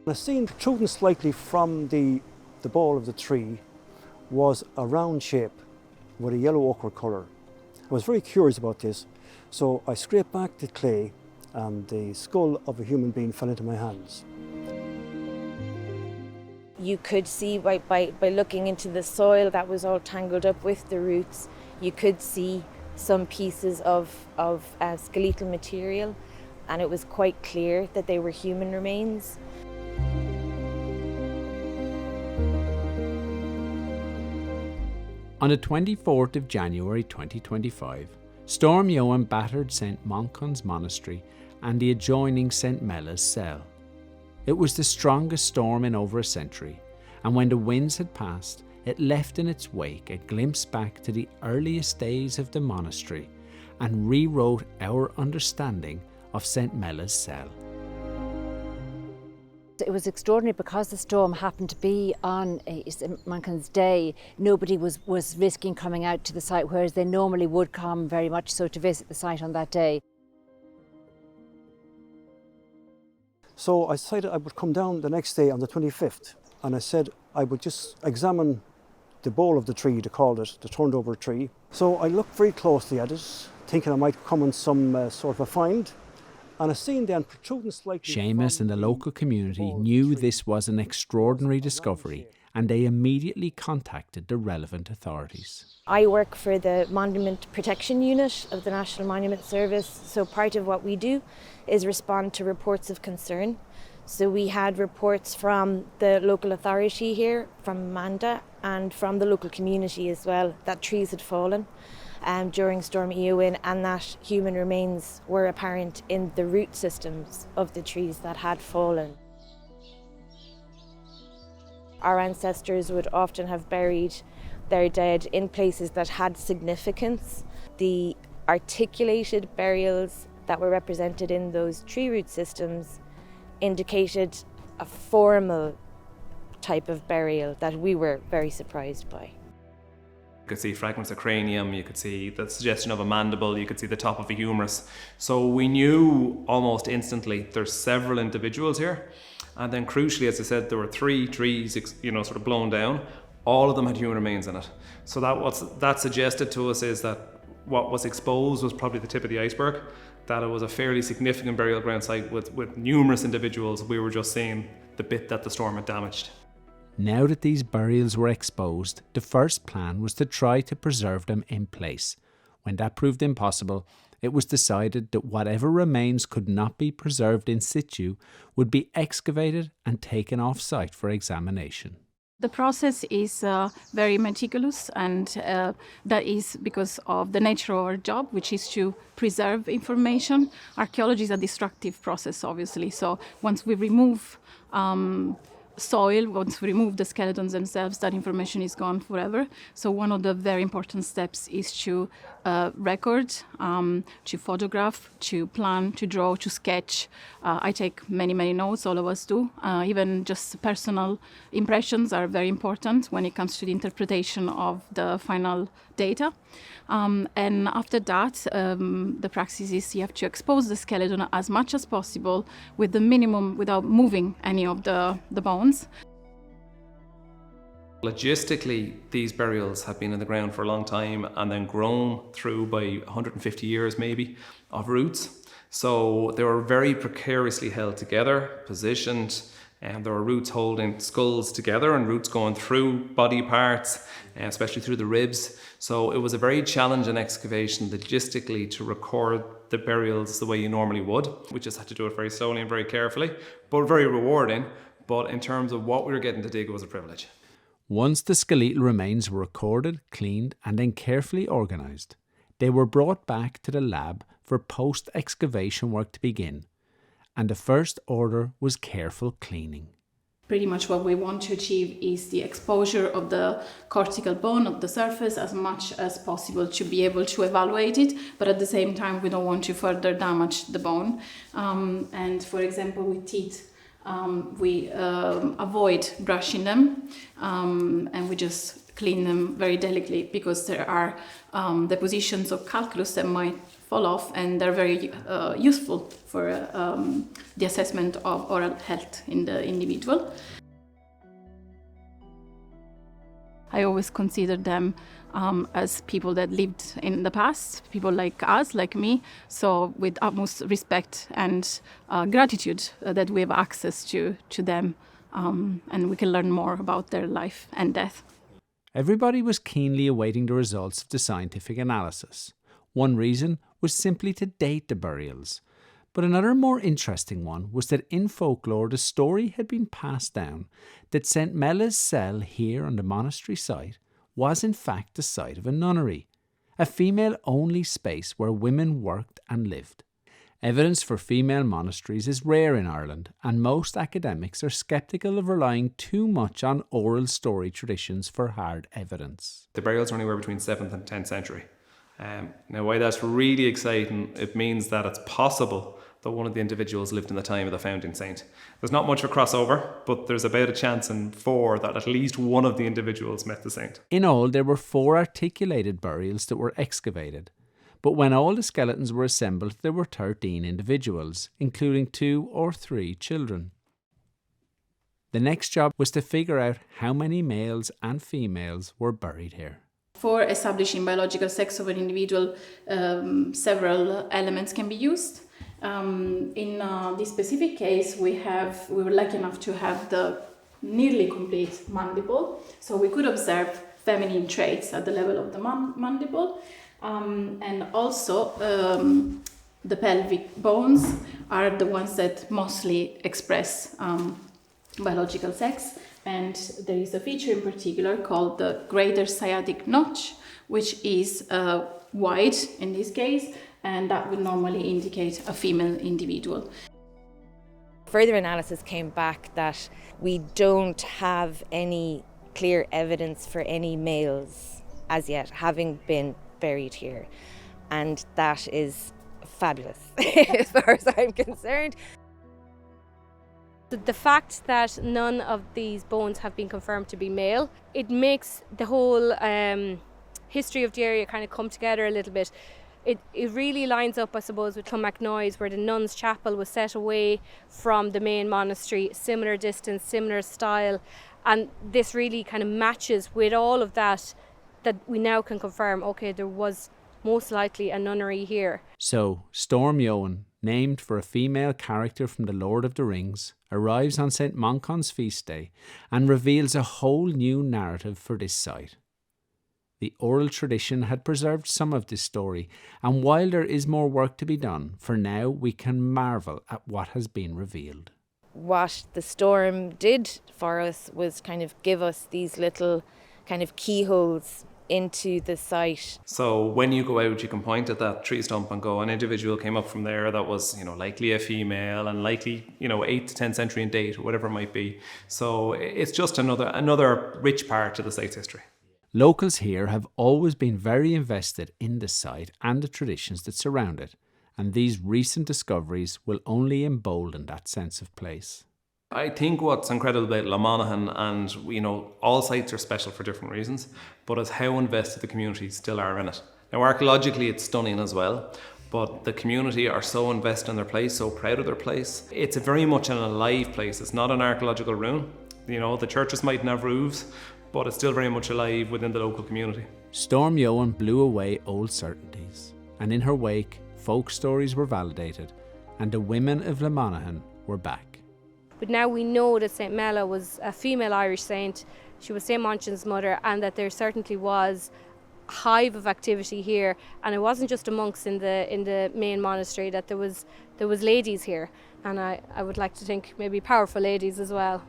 The scene protruding slightly from the bole of the tree was a round shape with a yellow ochre colour. I was very curious about this, so I scraped back the clay and the skull of a human being fell into my hands. You could see by looking into the soil that was all tangled up with the roots, you could see some pieces of skeletal material, and it was quite clear that they were human remains. On the 24th of January 2025, Storm Eowyn battered St Manchan's Monastery and the adjoining St Mel's cell. It was the strongest storm in over a century, and when the winds had passed, it left in its wake a glimpse back to the earliest days of the monastery and rewrote our understanding of St Mel's cell. It was extraordinary because the storm happened to be on St Manchan's Day. Nobody was risking coming out to the site, whereas they normally would come very much so to visit the site on that day. So I decided I would come down the next day on the 25th, and I said I would just examine the bole of the tree, they called it, the turned over tree. So I looked very closely at it, thinking I might come on some sort of a find. And I seen then protruding slightly. Seamus and the local community knew this was an extraordinary discovery, and they immediately contacted the relevant authorities. I work for the Monument Protection Unit of the National Monument Service, so part of what we do is respond to reports of concern. So we had reports from the local authority here, from Manda, and from the local community as well, that trees had fallen during Storm Eowyn, and that human remains were apparent in the root systems of the trees that had fallen. Our ancestors would often have buried their dead in places that had significance. The articulated burials that were represented in those tree root systems indicated a formal type of burial that we were very surprised by. You could see fragments of cranium, you could see the suggestion of a mandible, you could see the top of a humerus. So we knew almost instantly there's several individuals here. And then crucially, as I said, there were 3 trees, sort of blown down. All of them had human remains in it. So that suggested to us is that what was exposed was probably the tip of the iceberg, that it was a fairly significant burial ground site with numerous individuals. We were just seeing the bit that the storm had damaged. Now that these burials were exposed, the first plan was to try to preserve them in place. When that proved impossible, it was decided that whatever remains could not be preserved in situ would be excavated and taken off-site for examination. The process is very meticulous, and that is because of the nature of our job, which is to preserve information. Archaeology is a destructive process, obviously, so once we remove soil, once we remove the skeletons themselves, that information is gone forever. So one of the very important steps is to record, to photograph, to plan, to draw, to sketch. I take many notes, all of us do. Even just personal impressions are very important when it comes to the interpretation of the final data. And after that, the practice is you have to expose the skeleton as much as possible with the minimum, without moving any of the bones. Logistically, these burials have been in the ground for a long time and then grown through by 150 years maybe of roots. So they were very precariously held together, positioned, and there were roots holding skulls together and roots going through body parts, especially through the ribs. So it was a very challenging excavation logistically to record the burials the way you normally would. We just had to do it very slowly and very carefully, but very rewarding. But in terms of what we were getting to dig, it was a privilege. Once the skeletal remains were recorded, cleaned, and then carefully organised, they were brought back to the lab for post-excavation work to begin, and the first order was careful cleaning. Pretty much what we want to achieve is the exposure of the cortical bone of the surface as much as possible to be able to evaluate it, but at the same time we don't want to further damage the bone. And for example, with teeth, we avoid brushing them, and we just clean them very delicately, because there are depositions of calculus that might fall off, and they're very useful for the assessment of oral health in the individual. I always consider them as people that lived in the past, people like us, like me, so with utmost respect and gratitude that we have access to them, and we can learn more about their life and death. Everybody was keenly awaiting the results of the scientific analysis. One reason was simply to date the burials. But another more interesting one was that in folklore the story had been passed down that St Mela's cell here on the monastery site was in fact the site of a nunnery, a female-only space where women worked and lived. Evidence for female monasteries is rare in Ireland, and most academics are sceptical of relying too much on oral story traditions for hard evidence. The burials are anywhere between 7th and 10th century. Now, why that's really exciting, it means that it's possible that one of the individuals lived in the time of the founding saint. There's not much of a crossover, but there's about a chance in 4 that at least one of the individuals met the saint. In all, there were 4 articulated burials that were excavated. But when all the skeletons were assembled, there were 13 individuals, including 2 or 3 children. The next job was to figure out how many males and females were buried here. For establishing biological sex of an individual, several elements can be used. In this specific case, we were lucky enough to have the nearly complete mandible, so we could observe feminine traits at the level of the mandible. And also the pelvic bones are the ones that mostly express biological sex, and there is a feature in particular called the greater sciatic notch, which is wide in this case, and that would normally indicate a female individual. Further analysis came back that we don't have any clear evidence for any males as yet having been buried here, and that is fabulous as far as I'm concerned. The fact that none of these bones have been confirmed to be male, it makes the whole history of the area kind of come together a little bit. It really lines up, I suppose, with Clonmacnoise, where the nuns' chapel was set away from the main monastery, similar distance, similar style, and this really kind of matches with all of that we now can confirm, okay, there was most likely a nunnery here. So, Storm Eowyn, named for a female character from The Lord of the Rings, arrives on St Manchan's feast day and reveals a whole new narrative for this site. The oral tradition had preserved some of this story, and while there is more work to be done, for now we can marvel at what has been revealed. What the storm did for us was kind of give us these little kind of keyholes into the site. So when you go out, you can point at that tree stump and go, an individual came up from there that was, likely a female and likely, 8th to 10th century in date, or whatever it might be. So it's just another rich part of the site's history. Locals here have always been very invested in the site and the traditions that surround it, and these recent discoveries will only embolden that sense of place. I think what's incredible about Lemanaghan, and all sites are special for different reasons, but it's how invested the community still are in it. Now, archaeologically, it's stunning as well, but the community are so invested in their place, so proud of their place. It's very much an alive place. It's not an archaeological ruin. The churches mightn't have roofs, but it's still very much alive within the local community. Storm Eowyn blew away old certainties, and in her wake, folk stories were validated, and the women of Lemanaghan were back. But now we know that St Mela was a female Irish saint, she was St Manchan's mother, and that there certainly was a hive of activity here, and it wasn't just the monks in the main monastery, that there was ladies here, and I would like to think maybe powerful ladies as well.